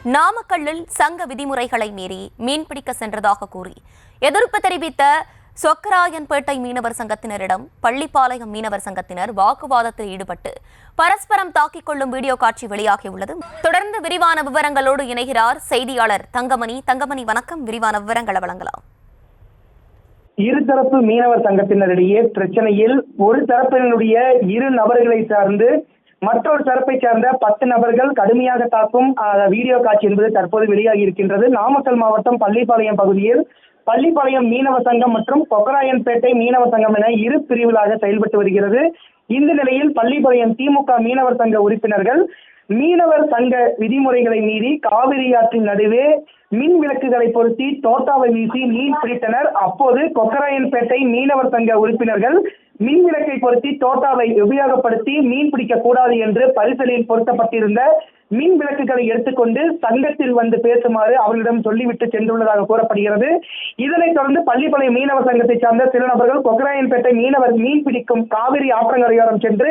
நாமக்கல்லில் சங்க விதிமுறைகளை மீறி மீன்பிடிக்க சென்றதாக கூறி எதிர்ப்பு தெரிவித்த சொக்கராயன்பேட்டை மீனவர் சங்கத்தினரிடம் பள்ளிப்பாளையம் மீனவர் சங்கத்தினர் வாக்குவாதத்தில் ஈடுபட்டு பரஸ்பரம் தாக்கிக் கொள்ளும் வீடியோ காட்சி வெளியாகியுள்ளது. தொடர்ந்து விரிவான விவரங்களோடு இணைகிறார் செய்தியாளர் தங்கமணி. தங்கமணி, வணக்கம். விரிவான விவரங்களை வழங்கலாம். இருதரப்பு மீனவர் சங்கத்தினரிடையே பிரச்சனையில் ஒரு தரப்பினுடைய இரு நபர்களை சார்ந்து மற்றொரு தரப்பை சேர்ந்த 10 நபர்கள் கடுமையாக தாக்கும் வீடியோ காட்சி என்பது தற்போது வெளியாகி இருக்கின்றது. நாமக்கல் மாவட்டம் பள்ளிப்பாளையம் பகுதியில் பள்ளிப்பாளையம் மீனவ சங்கம் மற்றும் கொக்கராயன்பேட்டை மீனவ சங்கம் என இரு பிரிவுகளாக செயல்பட்டு வருகிறது. இந்த நிலையில் பள்ளிப்பாளையம் திமுக மீனவர் சங்க உறுப்பினர்கள் மீனவர் சங்க விதிமுறைகளை மீறி காவிரி ஆற்றின் நடுவே மின் விளக்குகளை பொருத்தி தோட்டாவை வீசி மீன் பிடித்தனர். அப்போது கொக்கராயன்பேட்டை மீனவர் சங்க உறுப்பினர்கள் மின் விளக்கை பொருத்தி தோட்டாவை உபயோகப்படுத்தி மீன் பிடிக்க கூடாது என்று பரிசலில் பொருத்தப்பட்டிருந்த மின் விளக்குகளை எடுத்துக்கொண்டு சங்கத்தில் வந்து பேசுமாறு அவர்களிடம் சொல்லிவிட்டு சென்றுள்ளதாக கூறப்படுகிறது. இதனைத் தொடர்ந்து பள்ளிப்பாளையம் மீனவர் சங்கத்தை சார்ந்த சில நபர்கள் கொக்கராயன்பேட்டை மீனவர் மீன் பிடிக்கும் காவிரி ஆற்றங்கரையோரம் சென்று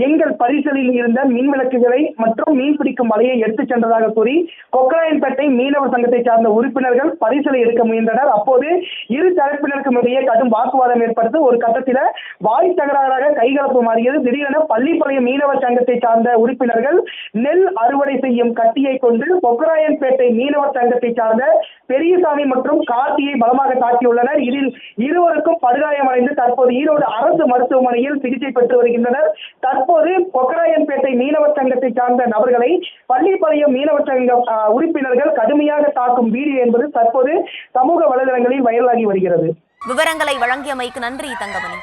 எங்கள் பரிசலில் இருந்த மின் விளக்குகளை மற்றும் மீன் பிடிக்கும் வலையை எடுத்துச் சென்றதாக கூறி கொக்கராயன்பேட்டை மீனவர் சங்கத்தை சார்ந்த உறுப்பினர்கள் பரிசலை எடுக்க முயன்றனர். அப்போது இரு தரப்பினருக்கும் இடையே கடும் வாக்குவாதம் ஏற்படுத்தி ஒரு கட்டத்தில் வாய் தகராறாக கைகலப்பு மாறியது. திடீரென பள்ளிப்பாளையம் மீனவர் சங்கத்தை சார்ந்த உறுப்பினர்கள் நெல் அறுவடை செய்யும் கட்டியை கொண்டு கொக்கராயன்பேட்டை மீனவர் சங்கத்தை சார்ந்த பெரியசாமி மற்றும் கார்த்தியை பலமாக தாக்கியுள்ளனர். இதில் இருவருக்கும் படுகாயமடைந்து தற்போது ஈரோடு அரசு மருத்துவமனையில் சிகிச்சை பெற்று வருகின்றனர். தற்போது கொக்கராயன்பேட்டை மீனவர் சங்கத்தை சார்ந்த நபர்களை பள்ளிப்பாளையம் மீனவர் சங்க உறுப்பினர்கள் கடுமையாக தாக்கும் வீடியோ என்பது தற்போது சமூக வலைதளங்களில் வைரலாகி வருகிறது. விவரங்களை வழங்கியமைக்கு நன்றி தங்கமணி.